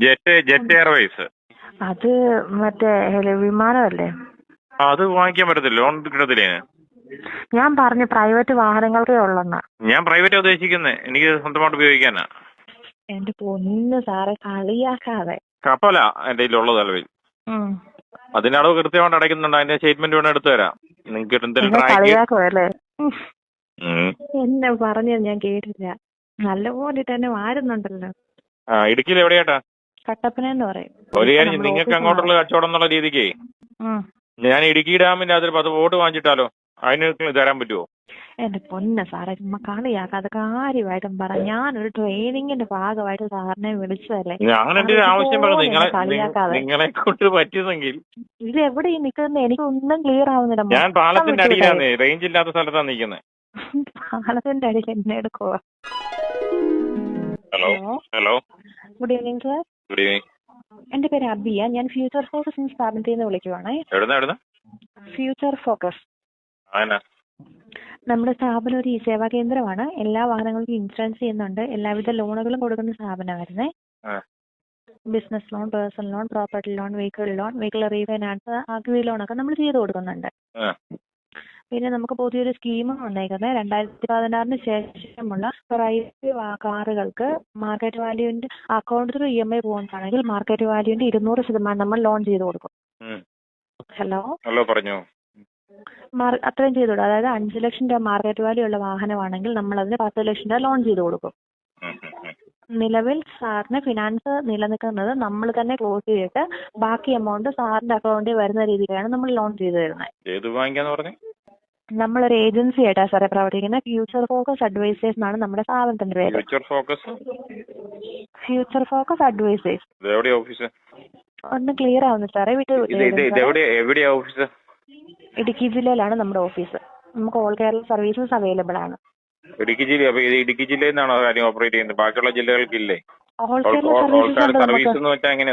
Jet Airways. അത് മറ്റേ വിമാനമല്ലേ? അത് വാങ്ങിക്കാൻ പറ്റത്തില്ല, ലോൺ കിട്ടത്തില്ലേ? ഞാൻ പറഞ്ഞു പ്രൈവറ്റ് വാഹനങ്ങൾക്കേ ഉള്ളെന്നാ. ഞാൻ പ്രൈവറ്റ് ഉദ്ദേശിക്കുന്നത്, എനിക്ക് സ്വന്തമായിട്ട് ഉപയോഗിക്കാനാ. എന്റെ പൊന്ന് സാറെ, കളിയാക്കാതെ. കപ്പല എന്റെ കയ്യിലുള്ളത് നിലവിൽ. അതിന്റെ അളവ് കൃത്യമായിട്ട് അടയ്ക്കുന്നുണ്ട്. അതിന്റെ സ്റ്റേറ്റ്മെന്റ് വേണം എടുത്തു തരാം. നിങ്ങൾക്ക് എന്തെങ്കിലും കളിയാക്കുവല്ലേ? എന്നെ പറഞ്ഞത് ഞാൻ കേട്ടില്ല. നല്ലപോലെ തന്നെ വാരുന്നുണ്ടല്ലോ. ഇടുക്കിയിൽ എവിടെയാട്ടാ? കട്ടപ്പനെന്ന് പറയും. ഒരു കാര്യം, നിങ്ങൾക്ക് അങ്ങോട്ടുള്ള കച്ചവടം എന്നുള്ള രീതിക്ക് ഞാൻ ഇടുക്കി ഡാമിന്റെ അതിൽ 10 ബോട്ട് വാങ്ങിച്ചിട്ടാലോ? അതിന് തരാൻ പറ്റുമോ? എന്റെ പൊന്ന സാറേ, ചുമ്മാ കളിയാക്കാതെ കാര്യമായിട്ടും പറ. ഞാനൊരു ട്രെയിനിങ്ങിന്റെ ഭാഗമായിട്ട് സാറിനെ വിളിച്ചതല്ലേ. അങ്ങനെ ആവശ്യം നിങ്ങളെ കൊണ്ട് പറ്റുന്നെങ്കിൽ. ഇത് എവിടെ നിൽക്കുന്നത്? എനിക്ക് ഒന്നും ക്ലിയർ ആവുന്നില്ല. ഞാൻ പാലത്തിന്റെ അടിയിലാണ്, റേഞ്ച് ഇല്ലാത്ത സ്ഥലത്താണ് നിൽക്കുന്നത്. പാലത്തിന്റെ അടിയിൽ എന്നെ എടുക്കുക. Hello hello, good evening sir. Good evening. എന്റെ പേര് അബിയ. ഞാൻ ഫ്യൂച്ചർ ഫോക്കസ് സ്ഥാപനത്തിൽ നിന്ന് വിളിക്കുവാണേ. ഫ്യൂച്ചർ ഫോക്കസ് നമ്മുടെ സ്ഥാപനം ഒരു സേവാ കേന്ദ്രമാണ്. എല്ലാ വാഹനങ്ങൾക്കും ഇൻഷുറൻസ് ചെയ്യുന്നുണ്ട്. എല്ലാവിധ ലോണുകളും കൊടുക്കുന്ന സ്ഥാപനമായിരുന്നേ. Business loan, personal loan, property loan, vehicle refinance, agri loan ഒക്കെ നമ്മൾ ചെയ്ത് കൊടുക്കുന്നുണ്ട്. പിന്നെ നമുക്ക് പുതിയൊരു സ്കീമും വന്നേക്കുന്നത് 2016 ശേഷമുള്ള പ്രൈവറ്റ് കാറുകൾക്ക് മാർക്കറ്റ് വാല്യൂവിന്റെ അക്കൗണ്ട് ത്രൂ EMI പോകുന്നതാണെങ്കിൽ മാർക്കറ്റ് വാല്യൂവിന്റെ 200% നമ്മൾ ലോൺ ചെയ്ത് കൊടുക്കും. ഹലോ പറഞ്ഞു. അത്രയും ചെയ്തു കൊടുക്കും. അതായത് 5 ലക്ഷം രൂപ മാർക്കറ്റ് വാല്യൂ ഉള്ള വാഹനമാണെങ്കിൽ നമ്മൾ അതിന് 10 ലക്ഷം രൂപ ലോൺ ചെയ്ത് കൊടുക്കും. നിലവിൽ സാറിന് ഫിനാൻസ് നിലനിൽക്കുന്നത് നമ്മൾ തന്നെ ക്ലോസ് ചെയ്തിട്ട് ബാക്കി എമൗണ്ട് സാറിന്റെ അക്കൗണ്ടിൽ വരുന്ന രീതിയിലാണ് നമ്മൾ ലോൺ ചെയ്തു തരുന്നത്. നമ്മളൊരു ഏജൻസി ആയിട്ടാണ് സാറേ പ്രവർത്തിക്കുന്നത്. ഫ്യൂച്ചർ ഫോക്കസ് അഡ്വൈസേഴ്സ് എന്നാണ് നമ്മുടെ സ്ഥാപനത്തിന്റെ പേര്. Future focus advisers. ഒന്ന് ക്ലിയർ ആവുന്നു സാറേ. ഇടുക്കി ജില്ലയിലാണ് നമ്മുടെ ഓഫീസ്. നമുക്ക് ഓൾ കേരള സർവീസസ് അവൈലബിൾ ആണ്. ഇടുക്കി ജില്ലയിൽ നിന്നാണോ കാര്യം ഓപ്പറേറ്റ് ചെയ്യുന്നത്? ബാക്കിയുള്ള ജില്ലകൾക്കില്ലേ? ഓൾ കേരള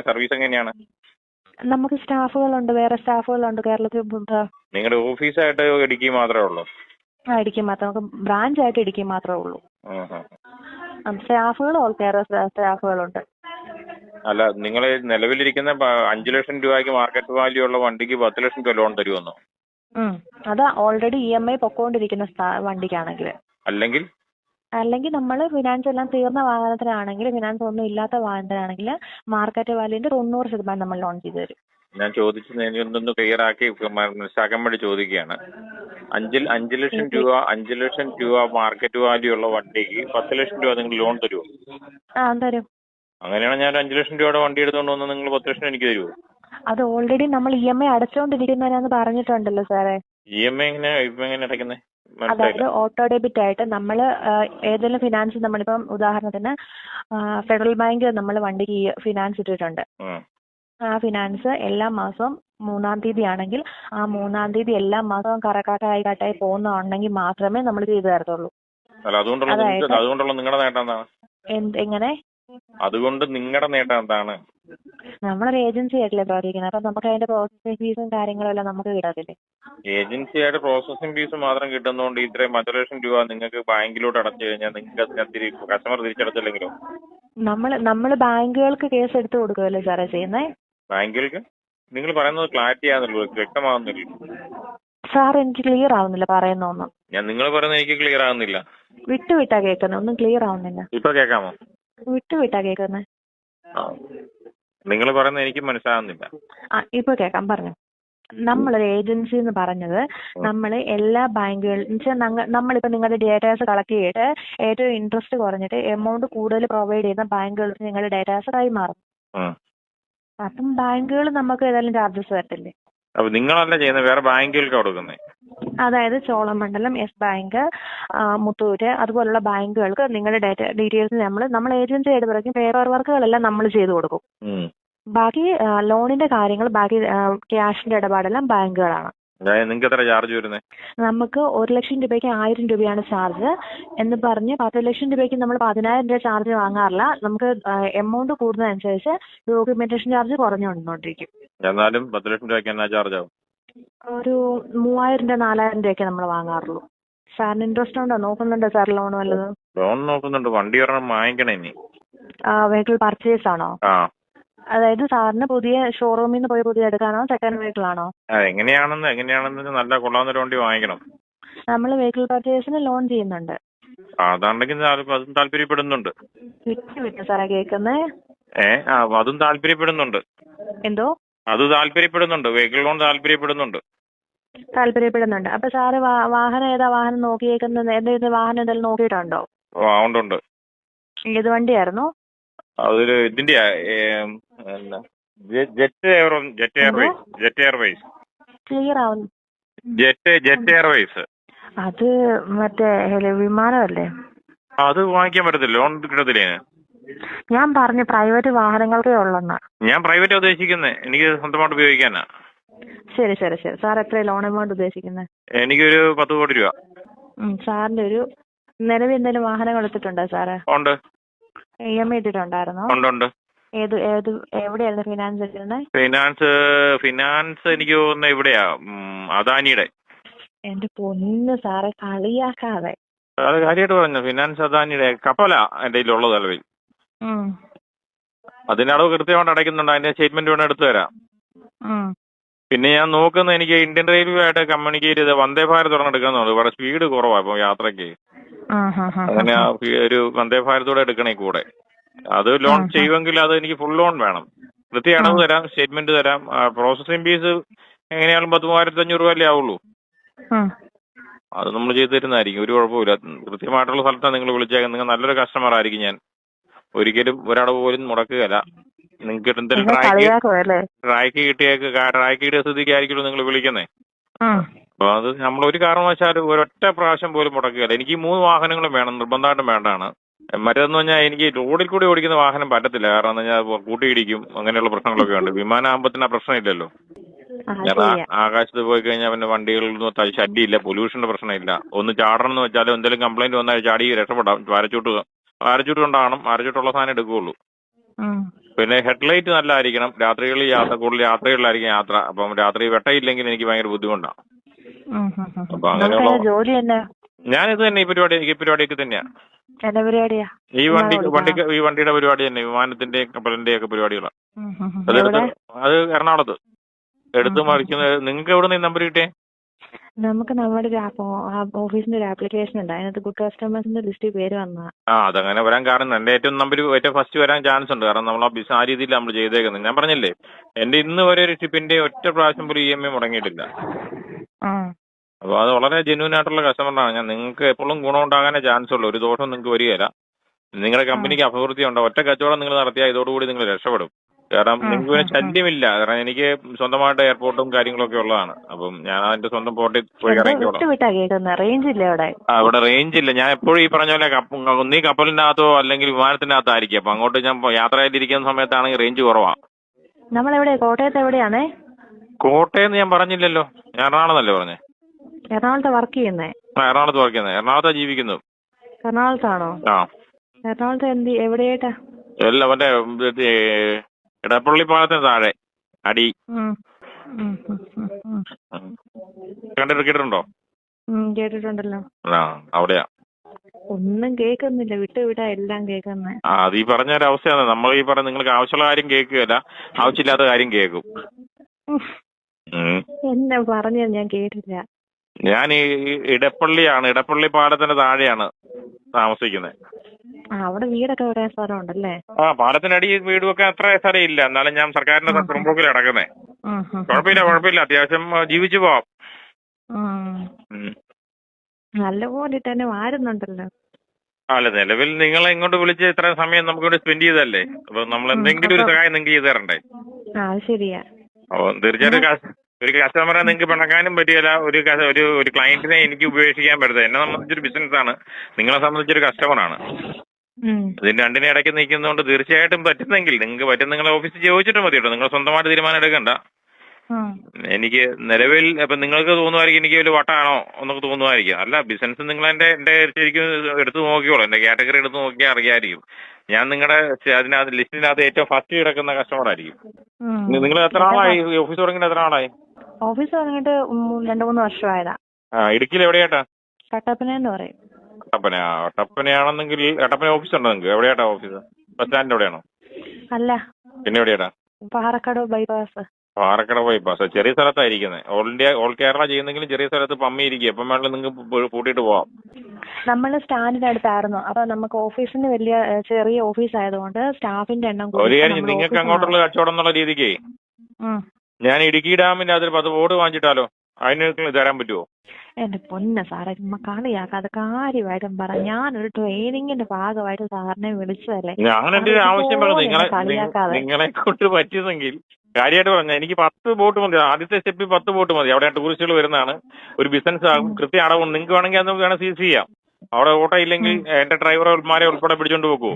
സർവീസ് എങ്ങനെയാണ്? നമുക്ക് സ്റ്റാഫുകളുണ്ട്, വേറെ സ്റ്റാഫുകളുണ്ട് കേരളത്തിൽ. നിങ്ങളുടെ ഓഫീസായിട്ട് ഇടുക്കി മാത്രമേ ഉള്ളൂ? ഇടുക്കി മാത്രം. നമുക്ക് ബ്രാഞ്ച് ആയിട്ട് ഇടുക്കി മാത്രമേ ഉള്ളൂ. സ്റ്റാഫുകൾ ഓൾ കേരള സ്റ്റാഫുകളുണ്ട്. അല്ല, നിങ്ങൾ നിലവിലിരിക്കുന്ന 5 ലക്ഷം രൂപയ്ക്ക് മാർക്കറ്റ് വാല്യൂ ഉള്ള വണ്ടിക്ക് 10 ലക്ഷം രൂപ ലോൺ തരുമെന്നോ? അത് ഓൾറെഡി EMI പൊക്കോണ്ടിരിക്കുന്ന വണ്ടിക്കാണെങ്കിൽ. അല്ലെങ്കിൽ നമ്മൾ ഫിനാൻസ് എല്ലാം തീർന്ന വാഹനത്തിനാണെങ്കിൽ, ഫിനാൻസ് ഒന്നും ഇല്ലാത്ത വാഹനത്തിനാണെങ്കിൽ മാർക്കറ്റ് വാല്യൂന്റെ 90% നമ്മൾ ലോൺ ചെയ്തു തരും. ഞാൻ ചോദിച്ചത് എനിക്കൊന്ന് ക്ലിയർ ആക്കി മനസ്സിലാക്കാൻ വേണ്ടി ചോദിക്കുകയാണ്. 5 ലക്ഷം രൂപ മാർക്കറ്റ് വാല്യൂ ഉള്ള വണ്ടിക്ക് 10 ലക്ഷം രൂപ നിങ്ങൾ ലോൺ തരുമോ? തരും. അങ്ങനെയാണ് ഞാൻ 5 ലക്ഷം രൂപയുടെ വണ്ടി എടുത്തുകൊണ്ട് വന്നാൽ നിങ്ങൾ 10 ലക്ഷം എനിക്ക് തരുമോ? അത് ഓൾറെഡി നമ്മൾ EMI അടച്ചുകൊണ്ടിരിക്കുന്നവരാന്ന് പറഞ്ഞിട്ടുണ്ടല്ലോ സാറേ. EMI എങ്ങനെ അടയ്ക്കുന്നത്? അതായത് ഓട്ടോ ഡെബിറ്റ് ആയിട്ട് നമ്മൾ ഏതെങ്കിലും ഫിനാൻസ്, നമ്മളിപ്പം ഉദാഹരണത്തിന് ഫെഡറൽ ബാങ്ക് നമ്മൾ വണ്ടിക്ക് ഫിനാൻസ് ഇട്ടിട്ടുണ്ട്. ആ ഫിനാൻസ് എല്ലാ മാസവും 3-ാം തീയതി ആണെങ്കിൽ ആ 3-ാം തീയതി എല്ലാ മാസവും കട്ടായി പോകുന്നുണ്ടെങ്കിൽ മാത്രമേ നമ്മൾ ചെയ്തു തരത്തുള്ളൂ. അതുകൊണ്ടുള്ള നിങ്ങളുടെ നേട്ടം എന്താണ്? എങ്ങനെ? അതുകൊണ്ട് നിങ്ങളുടെ നേട്ടം എന്താണ്? നമ്മളൊരു ഏജൻസി ആയിട്ടല്ലേ പ്രവർത്തിക്കുന്നത്. അപ്പൊ നമുക്ക് അതിന്റെ പ്രോസസിംഗ് ഫീസും കാര്യങ്ങളും എല്ലാം നമുക്ക് കിട്ടത്തില്ലേ? ഏജൻസി ആയിട്ട് പ്രോസസിംഗ് ഫീസ് മാത്രം കിട്ടുന്നതുകൊണ്ട് ഇത്രയും 10 ലക്ഷം രൂപ നിങ്ങൾക്ക് ബാങ്കിലോട്ട് അടച്ചു കഴിഞ്ഞാൽ നിങ്ങൾക്ക് കസ്റ്റമർ തിരിച്ചടച്ചില്ലെങ്കിലോ? നമ്മള് ബാങ്കുകൾക്ക് കേസ് എടുത്ത് കൊടുക്കുമല്ലോ സാറേ ചെയ്യുന്നേ. ബാങ്കുകൾക്ക്? നിങ്ങൾ പറയുന്നത് ക്ലാരിറ്റി ആകുന്നില്ല, വ്യക്തമാകുന്നില്ല സാർ. എനിക്ക് ക്ലിയർ ആവുന്നില്ല പറയുന്നൊന്നും. നിങ്ങൾ പറയുന്നത് എനിക്ക് ക്ലിയർ ആകുന്നില്ല. വിട്ടാ കേൾക്കുന്നത്, ഒന്നും ക്ലിയർ ആവുന്നില്ല. ഇപ്പൊ കേൾക്കാമോ? വിട്ടാ കേൾക്കുന്നത്. നിങ്ങൾ പറയുന്നത് എനിക്ക് മനസ്സിലാകുന്നില്ല. ഇപ്പൊ കേൾക്കാം, പറഞ്ഞു. നമ്മളൊരു ഏജൻസി എന്ന് പറഞ്ഞത് നമ്മൾ എല്ലാ ബാങ്കുകളിലും നമ്മളിപ്പോ നിങ്ങളുടെ ഡേറ്റാസ് കളക്ട് ചെയ്തിട്ട് ഏറ്റവും ഇൻട്രസ്റ്റ് കുറഞ്ഞിട്ട് എമൗണ്ട് കൂടുതൽ പ്രൊവൈഡ് ചെയ്യുന്ന ബാങ്കുകൾക്ക് നിങ്ങളുടെ ഡേറ്റാസ് കൈമാറും. അപ്പം ബാങ്കുകൾ നമുക്ക് ഏതായാലും ചാർജസ് തരത്തില്ലേ? അപ്പൊ നിങ്ങളല്ല ചെയ്യുന്നത്, വേറെ ബാങ്കുകൾക്ക് കൊടുക്കുന്നത്? അതായത് ചോളമണ്ഡലം, യെസ് ബാങ്ക്, മുത്തൂറ്റ് അതുപോലുള്ള ബാങ്കുകൾക്ക് നിങ്ങളുടെ ഡീറ്റെയിൽസ് നമ്മൾ ഏജൻസി ആയിട്ട് പറയും. പേപ്പർ വർക്കുകളെല്ലാം നമ്മൾ ചെയ്തു കൊടുക്കും. ബാക്കി ലോണിന്റെ കാര്യങ്ങൾ, ബാക്കി ക്യാഷിന്റെ ഇടപാടെല്ലാം ബാങ്കുകളാണ്. നിങ്ങൾക്ക് എത്ര ചാർജ് വരുന്നത്? നമുക്ക് 1 ലക്ഷം രൂപയ്ക്ക് 1000 രൂപയാണ് ചാർജ് എന്ന് പറഞ്ഞ് 10 ലക്ഷം രൂപയ്ക്ക് നമ്മൾ 10,000 രൂപ ചാർജ് വാങ്ങാറില്ല. നമുക്ക് എമൗണ്ട് കൂടുന്നതനുസരിച്ച് ഡോക്യുമെന്റേഷൻ ചാർജ് കുറഞ്ഞു വന്നുകൊണ്ടിരിക്കും. എന്നാലും 10 ലക്ഷം രൂപയ്ക്ക് എന്നാ ചാർജ് ആവും? ഒരു 3000 രൂപ 4000 രൂപയ്ക്ക് നമ്മൾ വാങ്ങാറുള്ളൂ. സാറിന് ഇൻട്രസ്റ്റ് ഉണ്ടോ? നോക്കുന്നുണ്ടോ സാർ ലോൺ വല്ലതും? ലോൺ നോക്കുന്നുണ്ട്. വണ്ടി ഒരെണ്ണം വാങ്ങിക്കണേ. ഇനി വെഹിക്കിൾ പർച്ചേസ് ആണോ? അതായത് സാറിന് പുതിയ ഷോറൂമിൽ നിന്ന് പോയി പുതിയ എടുക്കാനോ സെക്കൻഡ് വെഹിക്കിൾ ആണോ? എങ്ങനെയാണെന്ന് നല്ല കൊള്ളാവുന്ന വണ്ടി വാങ്ങിക്കണം. നമ്മൾ വെഹിക്കിൾ പർച്ചേസിന് ലോൺ ചെയ്യുന്നുണ്ട്. അതാണെങ്കിൽ അതും താല്പര്യപ്പെടുന്നുണ്ട്. വിട്ടു സാറേ കേൾക്കുന്നേ. അതും താല്പര്യപ്പെടുന്നുണ്ട്. എന്തോ? അത് താല്പര്യപ്പെടുന്നുണ്ട്. Vehicle loan താല്പര്യപ്പെടുന്നുണ്ട്. അപ്പൊ സാറ് വാഹനം ഏതാ വാഹനം നോക്കിയേക്കുന്നത്? എന്തെങ്കിലും വാഹനം എന്തെങ്കിലും നോക്കിയിട്ടുണ്ടോ? ഉണ്ട്. ഏത് വണ്ടിയായിരുന്നു? അതൊരു ഇതിന്റെയാ, ജെറ്റ് എയർവേസ്. ക്ലിയർ ആവുന്നു. Jet Airways. അത് മറ്റേ വിമാനമല്ലേ? അത് വാങ്ങിക്കാൻ പറ്റത്തില്ല, ലോൺ കിട്ടത്തില്ലേ? ഞാൻ പറഞ്ഞു പ്രൈവറ്റ് വാഹനങ്ങൾക്കേ ഉള്ളെന്ന്. ഞാൻ പ്രൈവറ്റ് ഉദ്ദേശിക്കുന്നത്, എനിക്ക് സ്വന്തമായിട്ട് ഉപയോഗിക്കാനാ. ശരി സാർ എത്ര ലോൺ എമൗണ്ട് ഉദ്ദേശിക്കുന്നത്? എനിക്കൊരു 10 കോടി രൂപ. സാറിന്റെ ഒരു നിലവിൽ എന്തെങ്കിലും വാഹനം എടുത്തിട്ടുണ്ടോ സാറ്? ഉണ്ട്. EMI ഇട്ടിട്ടുണ്ടായിരുന്നോ? ഉണ്ട്. എവിടെയായിരുന്നു ഫിനാൻസ് എടുക്കുന്നത്? ഫിനാൻസ് എനിക്ക് തോന്നുന്നത് ഇവിടെയാ, അദാനിയുടെ. എന്റെ പൊന്ന് സാറെ കളിയാക്കാതെ. അത് കാര്യമായിട്ട് പറഞ്ഞു. ഫിനാൻസ് അദാനിയുടെ കപ്പലാ എന്റെ കയ്യിലുള്ളത് നിലവിൽ. അതിന്റെ അളവ് കൃത്യമായിട്ട് അടയ്ക്കുന്നുണ്ട്. അതിന്റെ സ്റ്റേറ്റ്മെന്റ് വേണം എടുത്തു തരാം. പിന്നെ ഞാൻ നോക്കുന്നത്, എനിക്ക് ഇന്ത്യൻ റെയിൽവേ ആയിട്ട് കമ്മ്യൂണിക്കേറ്റ് ചെയ്ത് വന്ദേ ഭാരത് ഒരെണ്ണം എടുക്കാന്നുണ്ട്. ഇവിടെ സ്പീഡ് കുറവാണ് ഇപ്പൊ യാത്രക്ക്. അങ്ങനെ ഒരു വന്ദേ ഭാരതോടെ എടുക്കണേ കൂടെ. അത് ലോൺ ചെയ്യുമെങ്കിൽ അത് എനിക്ക് ഫുൾ ലോൺ വേണം. കൃത്യ അടവ് തരാം, സ്റ്റേറ്റ്മെന്റ് തരാം. പ്രോസസിംഗ് ഫീസ് എങ്ങനെയാലും 10,500 രൂപയല്ലേ ആവുള്ളൂ. അത് നമ്മൾ ചെയ്തു തരുന്നതായിരിക്കും, ഒരു കുഴപ്പമില്ല. കൃത്യമായിട്ടുള്ള സ്ഥലത്താണ് നിങ്ങൾ വിളിച്ചേക്കുന്നത്. നിങ്ങൾ നല്ലൊരു കസ്റ്റമർ ആയിരിക്കും ഞാൻ. ഒരിക്കലും ഒരടവ് പോലും മുടക്കുകയല്ല. നിങ്ങൾക്ക് എന്തെങ്കിലും ട്രാക്ക് കിട്ടിയ സ്ഥിതിക്കായിരിക്കുമല്ലോ നിങ്ങൾ വിളിക്കുന്നേ. അപ്പൊ അത് നമ്മൾ ഒരു കാരണവശാലും ഒരൊറ്റ പ്രാവശ്യം പോലും മുടക്കുകയല്ല. എനിക്ക് 3 വാഹനങ്ങളും വേണം, നിർബന്ധമായിട്ടും വേണ്ടതാണ്. മറ്റേതെന്ന് പറഞ്ഞാൽ എനിക്ക് റോഡിൽ കൂടി ഓടിക്കുന്ന വാഹനം പറ്റത്തില്ല. കാരണം എന്ന് പറഞ്ഞാൽ കൂട്ടിയിടിക്കും, അങ്ങനെയുള്ള പ്രശ്നങ്ങളൊക്കെ ഉണ്ട്. വിമാനമാകുമ്പത്തിന് ആ പ്രശ്നമില്ലല്ലോ. ആകാശത്ത് പോയി കഴിഞ്ഞാൽ പിന്നെ വണ്ടികളിലൊന്നും ശല്യമില്ല, പൊല്യൂഷന്റെ പ്രശ്നമില്ല. ഒന്ന് ചാടണം എന്ന് വെച്ചാലും എന്തെങ്കിലും കംപ്ലൈന്റ് വന്നാൽ ചാടി രക്ഷപ്പെടാം. പാരച്ചൂട്ട് കൊണ്ടാകണം, പാരച്ചൂട്ടുള്ള സാധനം എടുക്കുകയുള്ളൂ. പിന്നെ ഹെഡ്ലൈറ്റ് നല്ലതായിരിക്കണം. രാത്രികളിൽ കൂടുതൽ യാത്രകളിലായിരിക്കും യാത്ര. അപ്പം രാത്രി വെട്ടയില്ലെങ്കിൽ എനിക്ക് ഭയങ്കര ബുദ്ധിമുട്ടാണ്. അപ്പൊ അങ്ങനെയുള്ള ഞാനിത് തന്നെ ഈ പരിപാടിയൊക്കെ തന്നെയാ. ഈ വണ്ടിയുടെ പരിപാടി തന്നെ, വിമാനത്തിന്റെയും കപ്പലിന്റെയും ഒക്കെ പരിപാടികളാണ്. അത് എറണാകുളത്ത് എടുത്തു മറിക്കുന്നത്. നിങ്ങൾക്ക് എവിടെ നിന്ന് ഈ നമ്പർ കിട്ടിയേ? നമുക്ക് നമ്മുടെ ഓഫീസിന്റെ ഒരു ആപ്ലിക്കേഷൻ ഉണ്ട്, അതിനകത്ത് ഗുഡ് കസ്റ്റമേഴ്സിന്റെ ലിസ്റ്റിൽ പേര് വന്ന. അതങ്ങനെ വരാൻ കാരണം എന്റെ ഏറ്റവും ഫസ്റ്റ് വരാൻ ചാൻസ് ഉണ്ട്. കാരണം നമ്മൾ ആ രീതിയിൽ നമ്മൾ ചെയ്തേക്കുന്നത്. ഞാൻ പറഞ്ഞില്ലേ, എന്റെ ഇന്ന് വരെ ഒരു ഷിപ്പിന്റെ ഒറ്റ പ്രാവശ്യം പോലും EMI മുടങ്ങിയിട്ടില്ല. അപ്പൊ അത് വളരെ ജെന്യൂൻ ആയിട്ടുള്ള കസ്റ്റമറാണ് ഞാൻ. നിങ്ങൾക്ക് എപ്പോഴും ഗുണമുണ്ടാകാനേ ചാൻസ് ഉള്ളൂ, ഒരു ദോഷം നിങ്ങൾക്ക് വരികയില്ല. നിങ്ങളുടെ കമ്പനിക്ക് അഭിവൃദ്ധി ഉണ്ടാവും. ഒറ്റ കച്ചവടം നിങ്ങൾ നടത്തിയാൽ ഇതോടുകൂടി നിങ്ങൾ രക്ഷപ്പെടും. കാരണം നിങ്ങൾക്ക് പിന്നെ ശല്യമില്ല. കാരണം എനിക്ക് സ്വന്തമായിട്ട് എയർപോർട്ടും കാര്യങ്ങളൊക്കെ ഉള്ളതാണ്. അപ്പം ഞാൻ അതിന്റെ സ്വന്തം പോർട്ടിൽ പോയി ഇറങ്ങിക്കോളാം. അവിടെ റേഞ്ച് ഇല്ല. ഞാൻ എപ്പോഴും ഈ പറഞ്ഞ പോലെ ഒന്നീ കപ്പലിനകത്തോ അല്ലെങ്കിൽ വിമാനത്തിനകത്തായിരിക്കും. അപ്പൊ അങ്ങോട്ട് ഞാൻ യാത്രയിലിരിക്കുന്ന സമയത്താണെങ്കിൽ റേഞ്ച് കുറവാണ്. കോട്ടയത്ത് എവിടെയാണേ? കോട്ടയം ഞാൻ പറഞ്ഞില്ലല്ലോ, ഞാൻ എറണാകുളത്തല്ലേ പറഞ്ഞേ. എറണാകുളത്ത് വർക്ക് ചെയ്യുന്നേ? എറണാകുളത്ത് വർക്ക് ചെയ്യുന്നത്. എറണാകുളത്താ ജീവിക്കുന്നത്. എറണാകുളത്താണോ? എറണാകുളത്ത് എവിടെയായിട്ടാ? എല്ലാം മറ്റേ ഇടപ്പള്ളി പാലത്തിന് താഴെ അടി. കേട്ടിട്ടുണ്ടോ? കേട്ടിട്ടുണ്ടല്ലോ. അവിടെയാ. ഒന്നും കേൾക്കുന്നില്ല, വിട്ടാ എല്ലാം കേൾക്കുന്നേ. അത് ഈ പറഞ്ഞ ഒരു അവസ്ഥയാണ്. നമ്മൾ ഈ പറഞ്ഞ നിങ്ങൾക്ക് ആവശ്യമുള്ള കാര്യം കേൾക്കുകയല്ല, ആവശ്യമില്ലാത്ത കാര്യം കേൾക്കും. എന്നാ പറഞ്ഞത് ഞാൻ കേട്ടില്ല. ഞാൻ ഈ ഇടപ്പള്ളി പാലത്തിന്റെ താഴെയാണ് താമസിക്കുന്നത്. അവിടെ വീടൊക്കെ ഒരേ സ്ഥലം ഉണ്ടല്ലേ? പാലത്തിനടി വീട് വെക്കാൻ അത്ര സ്ഥലം ഇല്ല. എന്നാലും ഞാൻ സർക്കാരിന്റെ പുറമ്പോക്കിൽ കിടക്കുന്നേ. കുഴപ്പമില്ല, അത്യാവശ്യം ജീവിച്ചു പോവാം. നല്ലപോലെ തന്നെ വാരുന്നുണ്ടല്ലോ. അല്ല, നിലവിൽ നിങ്ങളെ ഇങ്ങോട്ട് വിളിച്ച് ഇത്ര സമയം നമുക്കിവിടെ സ്പെൻഡ് ചെയ്തല്ലേ. അപ്പൊ നമ്മൾ എന്തെങ്കിലും ഒരു സഹായം നിങ്ങൾക്ക് ചെയ്തു തരണ്ടേ? ശരിയാ. അപ്പൊ തീർച്ചയായിട്ടും ഒരു കസ്റ്റമറെ നിങ്ങൾക്ക് പിണക്കാനും പറ്റിയല്ല. ഒരു ക്ലയന്റിനെ എനിക്ക് ഉപേക്ഷിക്കാൻ പറ്റത്തില്ല. എന്നെ സംബന്ധിച്ചൊരു ബിസിനസ്സാണ്, നിങ്ങളെ സംബന്ധിച്ചൊരു കസ്റ്റമറാണ്. ഇതിന്റെ രണ്ടിനെ ഇടയ്ക്ക് നിൽക്കുന്നതുകൊണ്ട് തീർച്ചയായിട്ടും പറ്റുന്നെങ്കിൽ നിങ്ങൾക്ക് നിങ്ങളെ ഓഫീസിൽ ചോദിച്ചിട്ട് മതി കേട്ടോ. നിങ്ങൾ സ്വന്തമായിട്ട് തീരുമാനം എടുക്കണ്ട. എനിക്ക് നിലവിൽ ഇപ്പൊ നിങ്ങൾക്ക് തോന്നുമായിരിക്കും എനിക്ക് ഒരു വട്ടാണോ എന്നൊക്കെ തോന്നുമായിരിക്കും. അല്ല, ബിസിനസ് നിങ്ങൾ എന്റെ ശരിക്കും എടുത്തു നോക്കിയോളൂ. എന്റെ കാറ്റഗറി എടുത്ത് നോക്കിയാൽ അറിയാമായിരിക്കും. ഞാൻ നിങ്ങളുടെ അതിനകത്ത് ലിസ്റ്റിനകത്ത് ഏറ്റവും ഫസ്റ്റ് കിടക്കുന്ന കസ്റ്റമർ ആയിരിക്കും. നിങ്ങൾ എത്ര ആളായി ഓഫീസ് തുടങ്ങിയിട്ട്? എത്ര ആളായി? ഓഫീസ് തുടങ്ങിയിട്ട് 2-3 വർഷമായതാ. ഇടുക്കിയിൽ എവിടെയാട്ടാ? കട്ടപ്പന എന്ന് പറയും. കട്ടപ്പനയാണെന്നെങ്കിൽ കട്ടപ്പന ഓഫീസ് ഉണ്ടോ നിങ്ങൾക്ക്? എവിടെയാട്ടാ ഓഫീസ്? ബസ് സ്റ്റാൻഡിന്റെ എവിടെയാണോ? അല്ല. പിന്നെ എവിടെയാട്ടാ? പാറക്കടവ് ബൈപ്പാസ്. പാറക്കട ബൈപ്പാസ് ചെറിയ സ്ഥലത്തായിരിക്കുന്നത്. ഓൾ കേരള ചെയ്യുന്നെങ്കിലും ചെറിയ സ്ഥലത്ത് പമ്മിയിരിക്കും. എപ്പം വേണമെങ്കിലും നിങ്ങൾക്ക് പൂട്ടിയിട്ട് പോവാം. നമ്മൾ സ്റ്റാൻഡിന്റെ അടുത്തായിരുന്നു. അപ്പൊ നമുക്ക് ഓഫീസിന് വലിയ ചെറിയ ഓഫീസ് ആയതുകൊണ്ട് സ്റ്റാഫിന്റെ എണ്ണം ഒരു കാര്യം, നിങ്ങൾക്ക് അങ്ങോട്ടുള്ള കച്ചവടം എന്നുള്ള രീതിക്ക് ഞാൻ ഇടുക്കി ഡാമിന്റെ അതിൽ 10 ബോർഡ് വാങ്ങിച്ചിട്ടാലോ? അതിന് തരാൻ പറ്റുമോ? എന്റെ പൊന്ന സാറേ, കളിയാക്കാതെ കാര്യമായിട്ടും പറ. ഞാനൊരു ട്രെയിനിങ്ങിന്റെ ഭാഗമായിട്ട് സാറിനെ വിളിച്ചതല്ലേ. ഞാൻ എന്റെ ആവശ്യം പറഞ്ഞു നിങ്ങളെ കൊണ്ട് പറ്റിയതെങ്കിൽ കാര്യമായിട്ട് പറഞ്ഞ എനിക്ക് 10 ബോട്ട് മതി. ആദ്യത്തെ സ്റ്റെപ്പിൽ 10 ബോട്ട് മതി. അവിടെ ടൂറിസ്റ്റുകൾ വരുന്നതാണ്, ഒരു ബിസിനസ് ആകും, കൃത്യ അടവുണ്ട്. നിങ്ങൾക്ക് വേണമെങ്കിൽ അത് വേണം സീസ് ചെയ്യാം. അവിടെ ഓട്ടോ ഇല്ലെങ്കിൽ എന്റെ ഡ്രൈവർമാരെ ഉൾപ്പെടെ പിടിച്ചോണ്ട് പോകുമോ?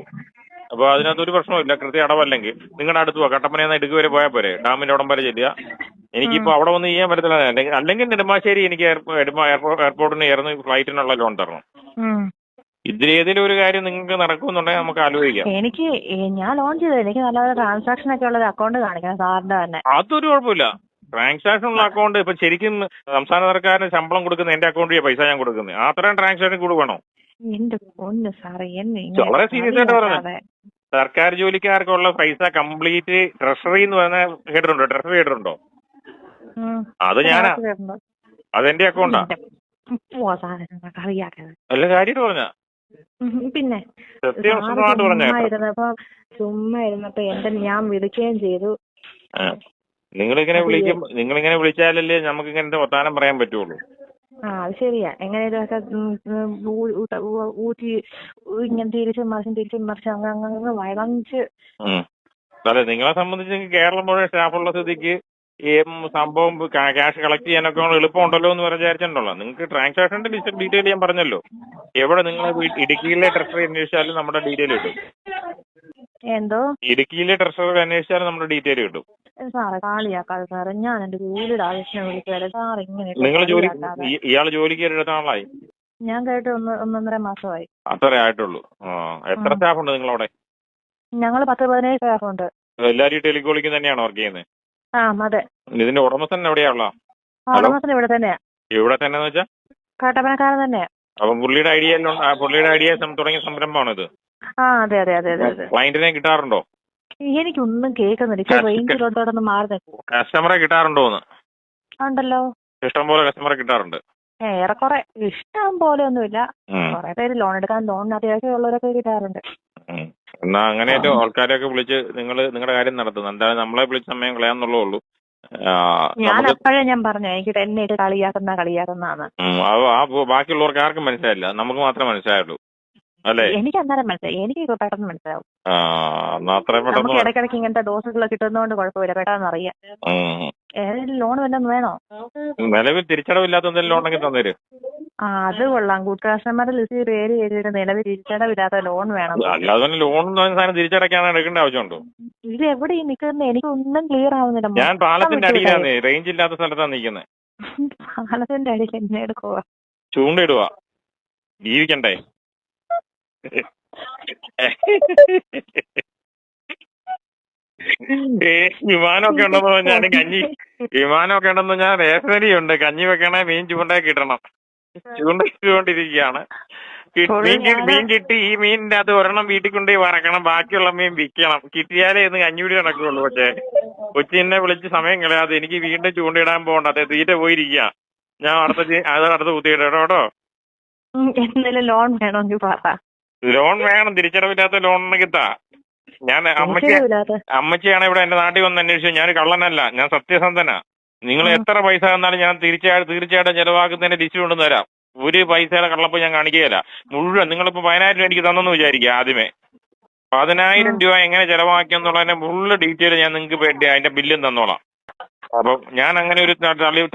അപ്പൊ അതിനകത്തൊരു പ്രശ്നമില്ല. കൃത്യ അടവല്ലെങ്കിൽ നിങ്ങളുടെ അടുത്ത് പോവാ. കട്ടപ്പനയിൽ ഇടുക്കി വരെ പോയാൽ പോരെ, ഡാമിന്റെ അവിടം വരെ ചെല്ലുക. എനിക്കിപ്പോ അവിടെ വന്ന് ചെയ്യാൻ പറ്റത്തില്ല. അല്ലെങ്കിൽ നെടുമ്പാശ്ശേരി എനിക്ക് എയർപോർട്ടിന് ചേർന്ന് ഫ്ലൈറ്റിനുള്ള ലോൺ തരണം. ഇതിലേതെങ്കിലും ഒരു കാര്യം നിങ്ങൾക്ക് നടക്കുമെന്നുണ്ടെങ്കിൽ നമുക്ക് ആലോചിക്കാം. എനിക്ക് ഞാൻ ലോൺ ചെയ്തത് എനിക്ക് നല്ല ട്രാൻസാക്ഷൻ ഒക്കെ ഉള്ള അക്കൗണ്ട് കാണിക്കണം സാറിന്റെ തന്നെ. അതൊരു കുഴപ്പമില്ല. ട്രാൻസാക്ഷൻ ഉള്ള അക്കൗണ്ട് ഇപ്പൊ ശരിക്കും സംസ്ഥാന സർക്കാരിന് ശമ്പളം കൊടുക്കുന്ന എന്റെ അക്കൗണ്ടിൽ പൈസ ഞാൻ കൊടുക്കുന്നത്. അത്രയും ട്രാൻസാക്ഷൻ കൂടെ വേണോ? എന്റെ പൊന്ന് സാറേ, വളരെ സീരിയസ് ആയിട്ട് പറഞ്ഞു. സർക്കാർ ജോലിക്കാർക്കുള്ള പൈസ കംപ്ലീറ്റ് ട്രഷറി എന്ന് പറഞ്ഞ കേട്ടിട്ടുണ്ടോ? ട്രഷറി കേട്ടിട്ടുണ്ടോ? അത് ഞാനാ, അതെന്റെ അക്കൗണ്ടാ. അല്ല കാര്യമായിട്ട് പറഞ്ഞ പിന്നെ ചുമ്മാ ഇരുന്നപ്പോ ഞാൻ വിളിക്കുകയും ചെയ്തു. നിങ്ങളിങ്ങനെ വിളിച്ചാലല്ലേ നമുക്ക് ഇങ്ങനത്തെ വർത്താനം പറയാൻ പറ്റുള്ളൂ. അത് ശരിയാ. എങ്ങനെയൊക്കെ ഊറ്റി ഇങ്ങനെ തിരിച്ചും മറിച്ചും അങ്ങ് വയലഞ്ച്. അതെ, നിങ്ങളെ സംബന്ധിച്ച് കേരളം മുഴുവൻ സ്റ്റാഫുള്ള സ്ഥിതിക്ക് ഈ സംഭവം ക്യാഷ് കളക്ട് ചെയ്യാനൊക്കെ എളുപ്പമുണ്ടല്ലോ എന്ന് വിചാരിച്ചിട്ടുണ്ടല്ലോ. നിങ്ങൾക്ക് ട്രാൻസാക്ഷന്റെ ഡീറ്റെയിൽ ഞാൻ പറഞ്ഞല്ലോ. എവിടെ നിങ്ങൾ ഇടുക്കിയിലെ ട്രഷറി അന്വേഷിച്ചാലും നമ്മുടെ ഡീറ്റെയിൽ കിട്ടും. എന്തോ ഇടുക്കിയിലെ ട്രഷറി അന്വേഷിച്ചാലും നമ്മുടെ ഡീറ്റെയിൽ കിട്ടും. സാറേ കാളിയാക്കാതെ സാറേ, ഞാൻ എന്റെ ജോലിയുടെ ആവശ്യം വിളിച്ചതല്ലേ സാർ ഇങ്ങനെ. നിങ്ങൾ ഇയാള് ജോലിക്ക് എടുത്ത ആളായി? ഞാൻ കേട്ട് 1.5 മാസമായി. അത്രേ ആയിട്ടുള്ളൂ. എത്ര സ്റ്റാഫ് ഉണ്ട് നിങ്ങളവിടെ? ഞങ്ങൾ 10-15 സ്റ്റാഫ് ഉണ്ട്. എല്ലാരും ടെലികോളിംഗ് തന്നെയാണോ വർക്ക് ചെയ്യുന്നത്? അതെ. ഇതിന്റെ ഉടമസ്ഥൻ എവിടെയാണോ? ഉടമസ്ഥൻ ഇവിടെ തന്നെയാ. ഇവിടെ തന്നെ വെച്ചാ കട്ടപ്പനക്കാരൻ തന്നെയാ. അപ്പൊ പുള്ളിയുടെ ഐഡിയ തുടങ്ങിയ സംരംഭമാണോ ഇത്? അതെ അതെ അതെ അതെ. ക്ലയന്റിനെ കിട്ടാറുണ്ടോ? എനിക്കൊന്നും കേൾക്കുന്നില്ല. റേഞ്ചിലോട്ടൊന്ന് മാറി. കസ്റ്റമറെ കിട്ടാറുണ്ടോ? ഉണ്ടല്ലോ, ഇഷ്ടം പോലെ കസ്റ്റമറെ കിട്ടാറുണ്ട്. ഏറെക്കുറെ. ഇഷ്ടം പോലെ ഒന്നുമില്ല. കുറെ പേര് ലോൺ എടുക്കാൻ ലോണിന് അത്യാവശ്യമുള്ളവരൊക്കെ കിട്ടാറുണ്ട്. എന്നാ അങ്ങനെ ആൾക്കാരെയൊക്കെ വിളിച്ച് നിങ്ങളുടെ കാര്യം നടത്തുന്നു. എന്തായാലും നമ്മളെ വിളിച്ച സമയം കളയാന്നുള്ളൂ. ഞാൻ അപ്പോഴേ ഞാൻ പറഞ്ഞു എനിക്ക് എന്നെ കളിയാക്കുന്നതാണ്. ബാക്കിയുള്ളവർക്ക് ആർക്കും മനസ്സിലായില്ല, നമുക്ക് മാത്രമേ മനസ്സിലായുള്ളൂ അല്ലേ? എനിക്ക് അന്നേരം മനസ്സിലായി. എനിക്ക് പെട്ടെന്ന് മനസ്സിലാവും. നമുക്ക് ഇടയ്ക്കിടയ്ക്ക് ഇങ്ങനത്തെ ഡോസുകൾ കിട്ടുന്നതുകൊണ്ട് കുഴപ്പമില്ല, പെട്ടെന്ന് അറിയാം. ഏതെങ്കിലും ലോൺ വല്ലതും വേണോ? നിലവിൽ തിരിച്ചടവില്ലാത്ത എന്തെങ്കിലും ലോൺ ഉണ്ടെങ്കിൽ തന്നേരും. അത് കൊള്ളാം. ഗുഡ് കസ്റ്റമറുടെ ലിസ്റ്റിൽ പേര് ചെയ്തിട്ട് നിലവിൽ തിരിച്ചടവില്ലാത്ത ലോൺ വേണം. അല്ലാതെ ലോൺ സാധനം തിരിച്ചടയ്ക്കാൻ എടുക്കേണ്ട ആവശ്യമുണ്ടോ? ഇത് എവിടെ നിൽക്കുന്നത്? എനിക്കൊന്നും ക്ലിയർ ആവുന്നില്ല. ഞാൻ പാലത്തിന്റെ അടിയിലാണ്, റേഞ്ച് ഇല്ലാത്ത സ്ഥലത്താണ് നിൽക്കുന്നത്. പാലത്തിന്റെ അടിയിൽ എന്നെ എടുക്കുക, ചൂണ്ടയിടുക, ജീവിക്കണ്ടേ? വിമാനമൊക്കെ ഉണ്ടെന്ന് പറഞ്ഞാൽ ഞാൻ റേഷനരി ഉണ്ട്, കഞ്ഞി വെക്കണേ, മീൻ ചൂണ്ടേ കിട്ടണം. ചൂണ്ടയിട്ടുകൊണ്ടിരിക്കുകയാണ്. മീൻ കിട്ടി. ഈ മീനിന്റെ അത് ഒരെണ്ണം വീട്ടിൽ കൊണ്ടുപോയി വറക്കണം, ബാക്കിയുള്ള മീൻ വിൽക്കണം. കിട്ടിയാലേ ഇന്ന് കഞ്ഞിപിടി നടക്കുള്ളൂ. പക്ഷേ കൊച്ചിനെ വിളിച്ച് സമയം കളയാതെ എനിക്ക് വീണ്ടും ചൂണ്ടയിടാൻ പോകണ്ട. അതെ, തീറ്റ പോയിരിക്കുക. ഞാൻ അടുത്ത് കുത്തിയിട്ടോ കേട്ടോ. എന്തെങ്കിലും ലോൺ വേണമെങ്കിൽ പറ. ലോൺ വേണം, തിരിച്ചടവില്ലാത്ത ലോൺ ഉണ്ടെങ്കിൽ താ. ഞാൻ അമ്മച്ചിയാണ് ഇവിടെ എന്റെ നാട്ടിൽ വന്ന് അന്വേഷിച്ചു. ഞാൻ കള്ളനല്ല, ഞാൻ സത്യസന്ധനാ. നിങ്ങൾ എത്ര പൈസ തന്നാലും ഞാൻ തീർച്ചയായിട്ടും ചെലവാക്കുന്നതിന്റെ ലിസ്റ്റ് കൊണ്ടു തരാം. ഒരു പൈസയുടെ കള്ളപ്പ് ഞാൻ കാണിക്കുകയില്ല. മുഴുവൻ നിങ്ങളിപ്പോ 10,000 രൂപ എനിക്ക് തന്നെന്ന് വിചാരിക്കുക. ആദ്യമേ 10,000 രൂപ എങ്ങനെ ചെലവാക്കിയെന്നുള്ളതിന്റെ ഫുള്ള് ഡീറ്റെയിൽ ഞാൻ നിങ്ങൾക്ക് വേണ്ടി അതിന്റെ ബില്ലും തന്നോളാം. അപ്പൊ ഞാൻ അങ്ങനെ ഒരു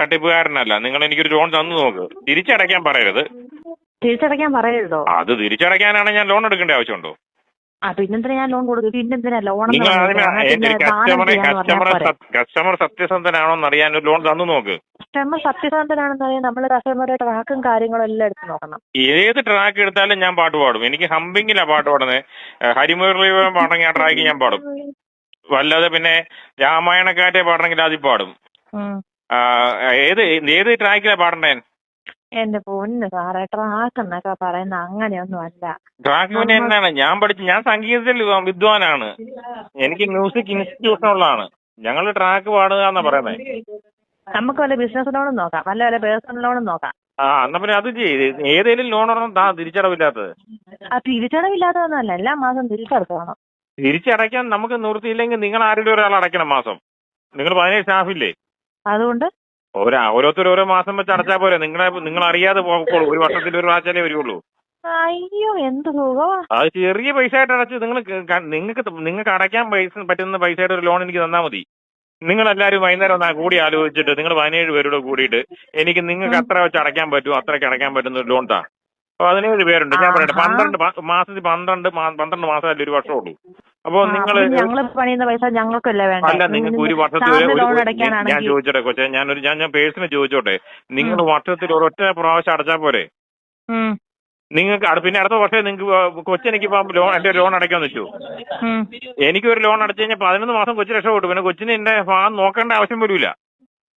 തട്ടിപ്പുകാരനല്ല. നിങ്ങൾ എനിക്കൊരു ലോൺ തന്നു നോക്ക്. തിരിച്ചടയ്ക്കാൻ പറയരുത്. തിരിച്ചടയ്ക്കാൻ പറയരുതോ? അത് തിരിച്ചടയ്ക്കാനാണ് ഞാൻ ലോൺ എടുക്കേണ്ട ആവശ്യമുണ്ടോ? പിന്നെന്തിനാ ഞാൻ ലോൺ കൊടുക്കും? പിന്നെന്തിനാ ലോൺ? കസ്റ്റമർ സത്യസന്ധനാണോന്ന് അറിയാൻ ഒരു ലോൺ തന്നു നോക്ക്. കസ്റ്റമർ സത്യസന്ധനാണെന്ന് അറിയാൻ നമ്മൾ കസ്റ്റമറുടെ ട്രാക്കും കാര്യങ്ങളും എല്ലാം എടുത്ത് നോക്കണം. ഏത് ട്രാക്ക് എടുത്താലും ഞാൻ പാട്ട് പാടും. എനിക്ക് ഹമ്പിങ്ങിലാ പാട്ട് പാടുന്നത്. ഹരിമുരളീപുരം പാടണമെങ്കിൽ ആ ട്രാക്ക് ഞാൻ പാടും. വല്ലാതെ പിന്നെ രാമായണക്കാറ്റെ പാടണമെങ്കിൽ അതിൽ പാടും. ഏത് ട്രാക്കിലാ പാടണ്ടേ? എന്റെ പൊന്ന് സാറേ, ട്രാക്ക് എന്നൊക്കെ പറയുന്ന അങ്ങനെയൊന്നും അല്ല. ട്രാക്ക് പിന്നെ എന്താണ്? ഞാൻ സംഗീതത്തിൽ വിദ്വാനാണ്. എനിക്ക് മ്യൂസിക് ഇൻസ്റ്റിറ്റ്യൂഷനുള്ളതാണ്. ഞങ്ങൾ ട്രാക്ക് പാടുക എന്നാ പറയുന്നത്. നമുക്ക് വല്ല ബിസിനസ് ലോണും നോക്കാം, വല്ല പേഴ്സണൽ ലോണും നോക്കാം. എന്നാ പിന്നെ അത് ഏതെങ്കിലും ലോൺ താ തിരിച്ചടവില്ലാത്തത്. തിരിച്ചടവില്ലാത്തതൊന്നുമല്ല, എല്ലാ മാസം തിരിച്ചടക്കണം. തിരിച്ചടയ്ക്കാൻ നമുക്ക് നിവൃത്തിയില്ലെങ്കിൽ നിങ്ങൾ ആരെങ്കിലും ഒരാൾ അടയ്ക്കണം മാസം. നിങ്ങൾ 17 സ്റ്റാഫില്ലേ? അതുകൊണ്ട് ഓരോരുത്തർ ഓരോ മാസം വെച്ച് അടച്ചാൽ പോരെ? നിങ്ങൾ അറിയാതെ പോകോളൂ. ഒരു വർഷത്തിൽ ഒരു പ്രാവശ്യമേ വരുള്ളൂ. അയ്യോ എന്ത് സുഖമാ. അത് ചെറിയ പൈസ ആയിട്ട് അടച്ച് നിങ്ങൾക്ക് അടയ്ക്കാൻ പറ്റുന്ന പൈസയുടെ ഒരു ലോൺ എനിക്ക് തന്നാൽ മതി. നിങ്ങളെല്ലാവരും വൈകുന്നേരം കൂടി ആലോചിച്ചിട്ട് നിങ്ങൾ 17 പേരോട് കൂടിയിട്ട് നിങ്ങൾക്ക് അത്ര വെച്ച് അടയ്ക്കാൻ പറ്റുമോ അത്രയ്ക്ക് അടയ്ക്കാൻ പറ്റുന്ന ഒരു ലോൺ താ. 17 പേരുണ്ട്. ഞാൻ പറയട്ടെ, 12 മാസത്തിൽ 12 മാസമല്ല ഒരു വർഷമുള്ളൂ. അപ്പോ നിങ്ങൾ പണിയുന്ന പൈസ ഞങ്ങൾക്കല്ലേ വേണ്ട? അല്ല, നിങ്ങൾക്ക് ഒരു വർഷത്തിൽ ഞാൻ ചോദിച്ചോട്ടെ കൊച്ചെ, ഞാൻ പേഴ്സണൽ ചോദിച്ചോട്ടെ, നിങ്ങൾ വർഷത്തിൽ ഒരൊറ്റ പ്രാവശ്യം അടച്ചാൽ പോരെ? നിങ്ങൾക്ക് പിന്നെ അടുത്ത വർഷം നിങ്ങൾക്ക് കൊച്ചെനിക്കിപ്പോ എന്റെ ലോൺ അടയ്ക്കാന്ന് വെച്ചു. എനിക്കൊരു ലോൺ അടച്ചു കഴിഞ്ഞാൽ 11 മാസം കൊച്ചു രക്ഷപ്പെട്ടു. പിന്നെ കൊച്ചിന് എന്റെ ഭാഗം നോക്കേണ്ട ആവശ്യം വരില്ല.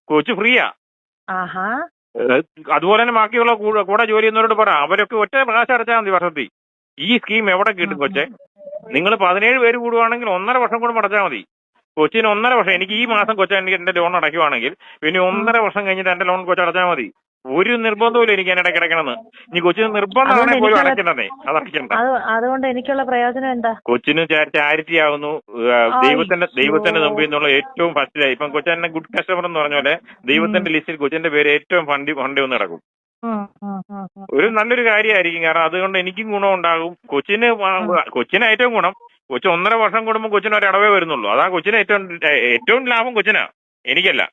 കൊച്ചു ഫ്രീയാ. അതുപോലെ തന്നെ ബാക്കിയുള്ള കൂടെ ജോലി ചെയ്യുന്നവരോട് പറ, അവരൊക്കെ ഒറ്റ പ്രാവശ്യം അടച്ചാൽ മതി വർഷത്തിൽ. ഈ സ്കീം എവിടെ കിട്ടും കൊച്ചെ? നിങ്ങൾ 17 പേര് കൂടുവാണെങ്കിൽ 1.5 വർഷം കൂടെ അടച്ചാൽ മതി. കൊച്ചിന് 1.5 വർഷം. എനിക്ക് ഈ മാസം കൊച്ചൻ എന്റെ ലോൺ അടയ്ക്കുവാണെങ്കിൽ പിന്നെ 1.5 വർഷം കഴിഞ്ഞിട്ട് എന്റെ ലോൺ കൊച്ചടച്ചാൽ മതി. ഒരു നിർബന്ധമില്ല എനിക്ക് എന്നെ ഇടയ്ക്കിടയ്ക്കണമെന്ന്. ഇനി കൊച്ചിന് നിർബന്ധമാണെങ്കിൽ പോലും അടയ്ക്കണ്ടേ? അതടയ്ക്കണ്ട. അതുകൊണ്ട് എനിക്കുള്ള പ്രയോജനം എന്താ? കൊച്ചിന് ചാരിറ്റി ആവുന്നു. ദൈവത്തിന്റെ മുമ്പിൽ നിന്നുള്ള ഏറ്റവും ഫസ്റ്റിലായി. ഇപ്പം കൊച്ചെന്നെ ഗുഡ് കസ്റ്റമർ എന്ന് പറഞ്ഞ പോലെ ദൈവത്തിന്റെ ലിസ്റ്റിൽ കൊച്ചിന്റെ പേര് ഏറ്റവും ഫണ്ടി വന്ന് നടക്കും. ഒരു നല്ലൊരു കാര്യമായിരിക്കും. കാരണം അതുകൊണ്ട് എനിക്കും ഗുണം ഉണ്ടാകും. കൊച്ചിന് ഏറ്റവും ഗുണം, കൊച്ചു 1.5 വർഷം കൂടുമ്പോൾ കൊച്ചിന് ഒരു അടവേ വരുന്നുള്ളൂ. അതാ കൊച്ചിന് ഏറ്റവും ലാഭം കൊച്ചിനാ, എനിക്കല്ല.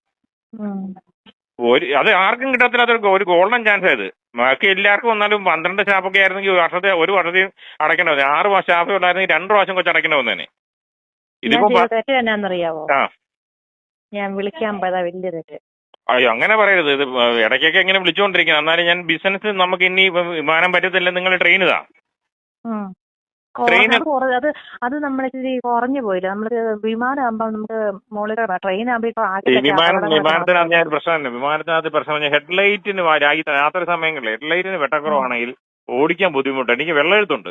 അത് ആർക്കും കിട്ടത്തില്ലാത്ത ഒരു ഗോൾഡൻ ചാൻസ് ആയത്. ബാക്കി എല്ലാവർക്കും വന്നാലും 12 സ്റ്റാഫൊക്കെ ആയിരുന്നെങ്കിൽ ഒരു വർഷത്തിൽ അടയ്ക്കേണ്ട വന്നേ. 6 സ്റ്റാഫ് ഉണ്ടായിരുന്നെങ്കിൽ 2 പ്രാവശ്യം കൊച്ചു അടയ്ക്കേണ്ട വന്നേനെ. ഇതിപ്പോ ഞാൻ വിളിക്കാൻ പോയതാ വലിയ തെറ്റ്. അയ്യോ അങ്ങനെ പറയരുത്. ഇത് ഇടയ്ക്കൊക്കെ ഇങ്ങനെ വിളിച്ചുകൊണ്ടിരിക്കുന്നത്. എന്നാലും ഞാൻ ബിസിനസ് നമുക്ക് ഇനി വിമാനം പറ്റത്തില്ല, നിങ്ങൾ ട്രെയിൻ ഇതാ. അത് നമ്മളിച്ചിരി കുറഞ്ഞു പോയില്ല. നമ്മള് വിമാനമാകുമ്പോ നമുക്ക് മുകളിൽ ട്രെയിൻ വിമാനത്തിനകത്ത് ഞാൻ പ്രശ്നമില്ല. വിമാനത്തിനകത്ത് പ്രശ്നം ഹെഡ്ലൈറ്റിന് രാത്രി സമയങ്ങളിൽ ഹെഡ്ലൈറ്റിന് വെട്ടക്കുറവാണെങ്കിൽ ഓടിക്കാൻ ബുദ്ധിമുട്ടുണ്ട്. എനിക്ക് വെള്ളമെഴുത്തുണ്ട്,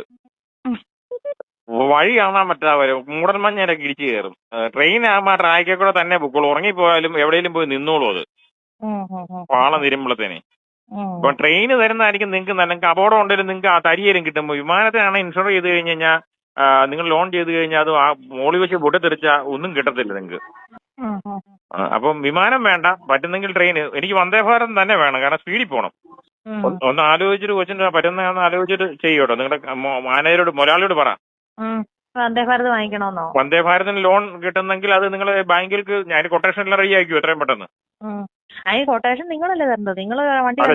വഴി കാണാൻ പറ്റാതെ മൂടൽമഞ്ഞൊക്കെ ഇടിച്ചു കയറും. ട്രെയിൻ ആകുമ്പോൾ ട്രാക്കിൽ കൂടെ തന്നെ പൊക്കോളൂ. ഉറങ്ങിപ്പോയാലും എവിടെയെങ്കിലും പോയി നിന്നോളൂ. അത് പാളം തിരുമ്പളത്തേനെ. അപ്പൊ ട്രെയിന് തരുന്നതായിരിക്കും നിങ്ങൾക്ക് അപകടം ഉണ്ടെങ്കിലും നിങ്ങൾക്ക് ആ തരിയേലും കിട്ടുമ്പോൾ. വിമാനത്തിനാണ് ഇൻഷുർ ചെയ്ത് കഴിഞ്ഞ് കഴിഞ്ഞാൽ നിങ്ങൾ ലോൺ ചെയ്ത് കഴിഞ്ഞാൽ അത് ആ മോളി വെച്ച് പൊട്ടിത്തെറിച്ചാൽ ഒന്നും കിട്ടത്തില്ല നിങ്ങൾക്ക്. അപ്പം വിമാനം വേണ്ട, പറ്റുന്നെങ്കിൽ ട്രെയിൻ. എനിക്ക് വന്ദേ ഭാരത് തന്നെ വേണം, കാരണം സ്പീഡിൽ പോകണം. ഒന്ന് ആലോചിച്ചിട്ട് കൊച്ചിന് പറ്റുന്ന ആലോചിച്ചിട്ട് ചെയ്യോട്ടോ. നിങ്ങളുടെ മാനേജരോട് മുതലാളിയോട് പറ വന്ദേ ഭാരത് വാങ്ങിക്കണമെന്നോ? വന്ദേ ഭാരതിന് ലോൺ കിട്ടുന്നെങ്കിൽ അത് നിങ്ങൾ ബാങ്കിലേക്ക് ഞാൻ കൊട്ടേഷനിൽ റെഡി ആക്കിയോ എത്രയും പെട്ടെന്ന്. കൊട്ടേഷൻ നിങ്ങളല്ലേ തരുന്നത്?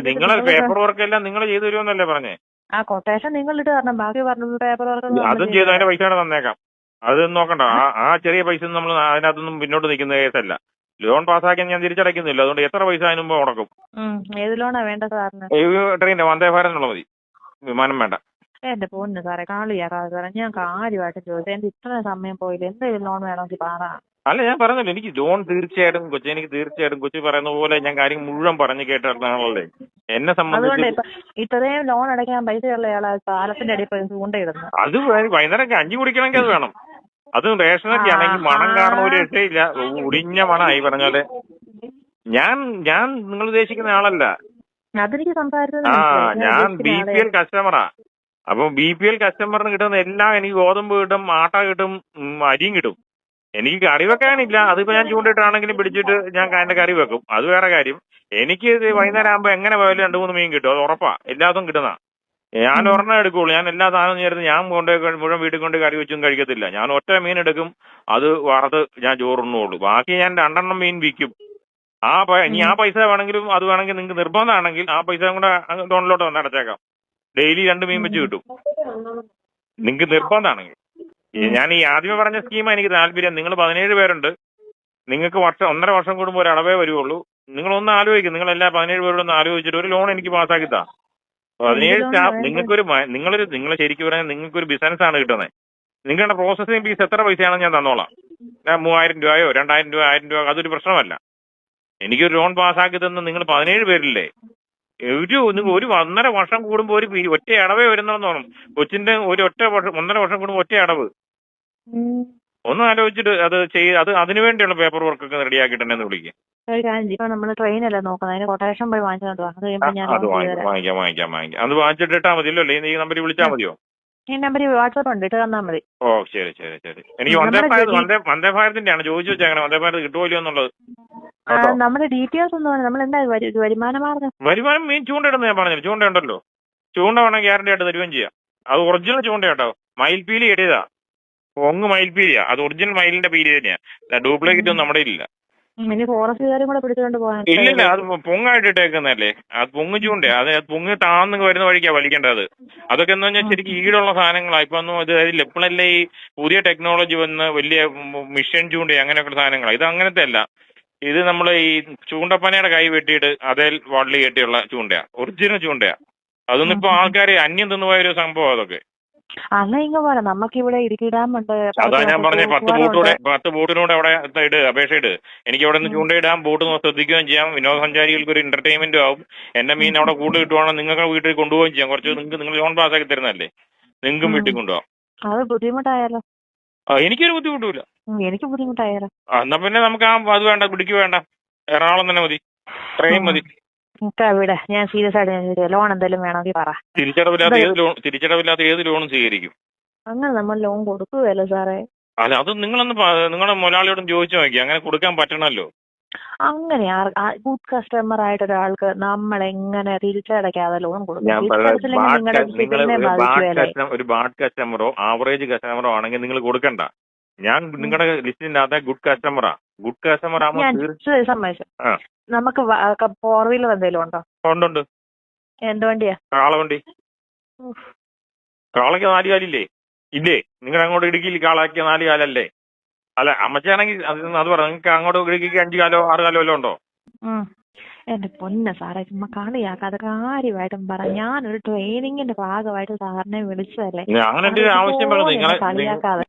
നിങ്ങളെ പേപ്പർ വർക്ക് എല്ലാം നിങ്ങൾ ചെയ്തു തരുമെന്നല്ലേ പറഞ്ഞേ? ആ കൊട്ടേഷൻ നിങ്ങൾ ഇട്ട് തരണം. ബാക്കി പറഞ്ഞത് പേപ്പർ വർക്ക് അതും ചെയ്ത് അതിന്റെ പൈസ തന്നേക്കാം. അത് നോക്കണ്ട. ആ ചെറിയ പൈസ നമ്മൾ അതിനകത്തൊന്നും പിന്നോട്ട് നിൽക്കുന്ന കേസല്ല. ലോൺ പാസ്സാക്കിയാൽ ഞാൻ തിരിച്ചടയ്ക്കുന്നില്ല. അതുകൊണ്ട് എത്ര പൈസ അതിന് മുമ്പ് മുടക്കും. ഏത് ലോണാ വേണ്ടത് സാറിന്? ട്രെയിനിന്റെ വന്ദേ ഭാരതിനുള്ള മതി, വിമാനം വേണ്ട. എന്റെ പൊന്ന് സാറേ, കാളിയാക്കാതെ സാറേ, ഞാൻ കാര്യമായിട്ട് ചോദിച്ചു. എന്റെ ഇത്ര സമയം പോയില്ല. എന്തെങ്കിലും ലോൺ വേണമെങ്കിൽ പറ. അല്ല, ഞാൻ പറഞ്ഞല്ലോ, എനിക്ക് ലോൺ തീർച്ചയായിട്ടും കൊച്ചി പറയുന്ന പോലെ ഞാൻ കാര്യം മുഴുവൻ പറഞ്ഞു കേട്ടാണല്ലേ എന്നെ സംബന്ധിച്ച്. ഇത്രയും ലോൺ അടയ്ക്കാൻ പൈസയുള്ള ആളാ പാലത്തിന്റെ അടിയിൽ ചൂണ്ടയിടുന്നു. അത് വൈകുന്നേരം കഞ്ഞി കുടിക്കണമെങ്കിൽ അത് വേണം. അത് റേഷനൊക്കെ ആണെങ്കിൽ മണം കാരണം ഒരു രക്ഷയില്ല. ഉടിഞ്ഞ മണമായി പറഞ്ഞാല്. ഞാൻ നിങ്ങൾ ഉദ്ദേശിക്കുന്ന ആളല്ല. അതെനിക്ക് ഞാൻ BPL കസ്റ്റമറാ. അപ്പൊ BPL കസ്റ്റമറിന് കിട്ടുന്ന എല്ലാം എനിക്ക് ഗോതമ്പ് കിട്ടും, ആട്ട കിട്ടും, അരിയും കിട്ടും. എനിക്ക് കറി വെക്കാനില്ല. അതിപ്പോ ഞാൻ ചൂണ്ടിട്ടാണെങ്കിലും പിടിച്ചിട്ട് ഞാൻ എന്റെ കറി വെക്കും. അത് വേറെ കാര്യം. എനിക്ക് വൈകുന്നേരം ആകുമ്പോ എങ്ങനെ പോയാലും 2-3 മീൻ കിട്ടും. അത് ഉറപ്പാ. എല്ലാത്തും കിട്ടുന്ന. ഞാൻ ഒരെണ്ണം എടുക്കുള്ളൂ. ഞാൻ എല്ലാ സാധനവും ചേർത്ത് ഞാൻ മുഴുവൻ വീട്ടിൽ കൊണ്ട് കറി വെച്ചും കഴിക്കത്തില്ല. ഞാൻ ഒറ്റ മീൻ എടുക്കും, അത് വറുത്ത് ഞാൻ ചോറുണ്ണുള്ളൂ. ബാക്കി ഞാൻ 2 മീൻ വിൽക്കും. ഇനി ആ പൈസ വേണമെങ്കിലും അത് വേണമെങ്കിൽ നിങ്ങൾക്ക് നിർബന്ധമാണെങ്കിൽ ആ പൈസ കൂടെ ലോണിലോട്ട് വന്ന് അടച്ചേക്കാം. ഡെയിലി 2 മീൻ വെച്ച് കിട്ടും നിങ്ങൾക്ക് നിർബന്ധമാണെങ്കിൽ. ഞാൻ ഈ ആദ്യമേ പറഞ്ഞ സ്കീമാണ് എനിക്ക് താല്പര്യം. നിങ്ങൾ 17 പേരുണ്ട്. നിങ്ങൾക്ക് 1.5 വർഷം കൂടുമ്പോൾ ഒരു അടവേ വരുള്ളൂ. നിങ്ങളൊന്ന് ആലോചിക്കും. നിങ്ങളെല്ലാ 17 പേരോടൊന്ന് ആലോചിച്ചിട്ട് ഒരു ലോൺ എനിക്ക് പാസ്സാക്കിത്താ. 17 സ്റ്റാഫ് നിങ്ങൾ ശരിക്കും പറഞ്ഞാൽ നിങ്ങൾക്കൊരു ബിസിനസ് ആണ് കിട്ടുന്നത്. നിങ്ങളുടെ പ്രോസസ്സിംഗ് ഫീസ് എത്ര പൈസയാണെന്ന് ഞാൻ തന്നോളാം. 3000 രൂപയോ 2000 രൂപ 1000 രൂപ അതൊരു പ്രശ്നമല്ല. എനിക്കൊരു ലോൺ പാസ്സാക്കി തന്ന നിങ്ങൾ 17 പേരില്ലേ. ഒരു 1.5 വർഷം കൂടുമ്പോൾ ഒരു ഒറ്റ അടവേ വരുന്നതെന്ന് തോന്നും. കൊച്ചിന്റെ ഒരു 1.5 വർഷം കൂടുമ്പോൾ ഒറ്റ അടവ്. ഒന്ന് ആലോചിച്ചിട്ട് അത് അതിനു വേണ്ടിയുള്ള പേപ്പർ വർക്കൊക്കെ റെഡിയാക്കിയിട്ട് എന്നെ വിളിക്കും. ഒരു കാര്യം ചെയ്യ്, ഇപ്പൊ നമ്മള് ട്രെയിനല്ലേ നോക്കുന്നത്, അതിന് കൊട്ടേഷൻ പോയി വാങ്ങിച്ചോണ്ട് വാ. അത് കഴിയുമ്പോൾ ഞാൻ അത് വാങ്ങിക്കാം. അത് വാങ്ങിച്ചിട്ട് ഇട്ടാൽ മതിയല്ലോ, അല്ലെങ്കിൽ ഈ നമ്പറിൽ വിളിച്ചാൽ മതിയോ? ഈ നമ്പറിൽ വാട്സാപ്പ് ഉണ്ട്, ഇട്ട് തന്നാൽ മതി. ഓ ശരി. എനിക്ക് വന്ദേ ഭാരതിന്റെ ആണ് ചോദിച്ചു വെച്ചാൽ വന്ദേ ഭാരത് കിട്ടുമല്ലോ എന്നുള്ളത്. നമ്മുടെ ഡീറ്റെയിൽസ് ഒന്ന് പറഞ്ഞു. നമ്മൾ എന്താ വരുമാന മാർഗം? വരുമാനം മീൻ ചൂണ്ടയിടുന്ന ഞാൻ പറഞ്ഞില്ല. ചൂണ്ടയുണ്ടല്ലോ, ചൂണ്ട വേണമെങ്കിൽ ഗ്യാരണ്ടി ആയിട്ട് തരുകയും ചെയ്യാം. അത് ഒറിജിനൽ ചൂണ്ട കേട്ടോ, മയിൽപീലി എഴുതാ, പൊങ്ങ് മയിൽപീലിയാ. അത് ഒറിജിനൽ മയിലിന്റെ പീലി തന്നെയാ, ഡ്യൂപ്ലിക്കേറ്റ് ഒന്നും നമ്മുടെ ഇല്ല. ഫോറസ്റ്റുകാരും കൂടെ പിടിച്ചുകൊണ്ട് പോകാൻ ഇല്ലില്ല, അത് പൊങ്ങായിട്ട് ഇട്ടേക്കുന്നല്ലേ, അത് പൊങ്ങ് ചൂണ്ടയാ. അത് പൊങ്ങ് താന്ന് വരുന്ന വഴിക്കാ വലിക്കേണ്ടത്. അതൊക്കെ എന്ന് പറഞ്ഞാൽ ശരിക്കും ഈടുള്ള സാധനങ്ങളാ. ഇപ്പൊ ഒന്നും ഇത് ഇപ്പോഴല്ലേ ഈ പുതിയ ടെക്നോളജി വന്ന് വലിയ മിഷൻ ചൂണ്ട അങ്ങനെയൊക്കെ സാധനങ്ങളാ. ഇത് അങ്ങനത്തെ അല്ല. ഇത് നമ്മൾ ഈ ചൂണ്ടപ്പനയുടെ കൈ വെട്ടിയിട്ട് അതേ വാളിൽ കെട്ടിയുള്ള ചൂണ്ടയാ, ഒറിജിനൽ ചൂണ്ടയാ. അതൊന്നും ഇപ്പൊ ആൾക്കാർ അന്യം തിന്നുപോയ ഒരു സംഭവം അതൊക്കെ. പോലെ നമുക്കിവിടെ ഇടുക്കി ഡാം ഉണ്ട്. അതാ ഞാൻ പറഞ്ഞ 10 ബോട്ടിനൂടെ അവിടെ അപേക്ഷ ഇട്. എനിക്ക് അവിടെ നിന്ന് ചൂണ്ടയിടാം, ബോട്ട് ശ്രദ്ധിക്കുകയും ചെയ്യാം, വിനോദസഞ്ചാരികൾക്ക് ഒരു എന്റർടൈൻമെന്റും ആവും. എന്റെ മീൻ അവിടെ കൂട് കിട്ടുവാണെങ്കിൽ നിങ്ങൾക്ക് വീട്ടിൽ കൊണ്ടുപോവുകയും ചെയ്യാം. കുറച്ച് നിങ്ങൾ ലോൺ പാസ്സാക്കി തരുന്നതല്ലേ, നിങ്ങൾക്കും വീട്ടിൽ കൊണ്ടുപോകാം. അത് ബുദ്ധിമുട്ടായാലോ? എനിക്കൊരു ബുദ്ധിമുട്ടില്ല. എനിക്ക് ബുദ്ധിമുട്ടായാലോ? എന്നാ പിന്നെ നമുക്ക് അത് വേണ്ട, പിടിക്ക് വേണ്ട, എറണാകുളം തന്നെ മതി, ട്രെയിൻ മതി. ഇവിടെ ഞാൻ സീരിയസ് ആയിട്ട് ലോൺ എന്തെങ്കിലും വേണമെങ്കിൽ പറ. തിരിച്ചടവില്ലാത്ത ഏത് ലോണും സ്വീകരിക്കും. അങ്ങനെ നമ്മൾ ലോൺ കൊടുക്കുകയല്ലോ സാറേ. അല്ല, അത് നിങ്ങളുടെ മുതലാളിയോടും ചോദിച്ചു നോക്കി, അങ്ങനെ കൊടുക്കാൻ പറ്റണല്ലോ. അങ്ങനെ ഗുഡ് കസ്റ്റമർ ആയിട്ട് ഒരാൾക്ക് നമ്മൾ എങ്ങനെ തിരിച്ചടയ്ക്കാതെ ലോൺ കൊടുക്കും? ഒരു ബാഡ് കസ്റ്റമറോ ആവറേജ് കസ്റ്റമറോ ആണെങ്കിൽ നിങ്ങൾ കൊടുക്കണ്ട. ഞാൻ നിങ്ങളുടെ ലിസ്റ്റിന്റെ ഗുഡ് കസ്റ്റമറാ. ഗുഡ് കസ്റ്റമർ ആകുമ്പോൾ സമ്മതിച്ചു. നമുക്ക് 4 വീലർ എന്തെങ്കിലും ഉണ്ടോ? ഉണ്ട്. എന്ത് വണ്ടിയാ? കാളവണ്ടി. കാളയ്ക്ക് 4 കാലില്ലേ? ഇല്ലേ? നിങ്ങൾ അങ്ങോട്ട് ഇടുക്കിയിൽ കാളയ്ക്ക് 4 കാലല്ലേ? അല്ല, അമ്മച്ചാണെങ്കിൽ അത് പറ. നിങ്ങൾക്ക് അങ്ങോട്ട് ഇടുക്കിക്ക് 5 കാലോ 6 കാലോ വല്ലതും ഉണ്ടോ? എന്റെ പൊന്ന സാറേ, ചുമ്മാ കളിയാക്കാതെ കാര്യമായിട്ടും പറ. ഞാനൊരു ട്രെയിനിങ്ങിന്റെ ഭാഗമായിട്ട് സാറിനെ വിളിച്ചതല്ലേ. അങ്ങനെ ആവശ്യം കളിയാക്കാതെ.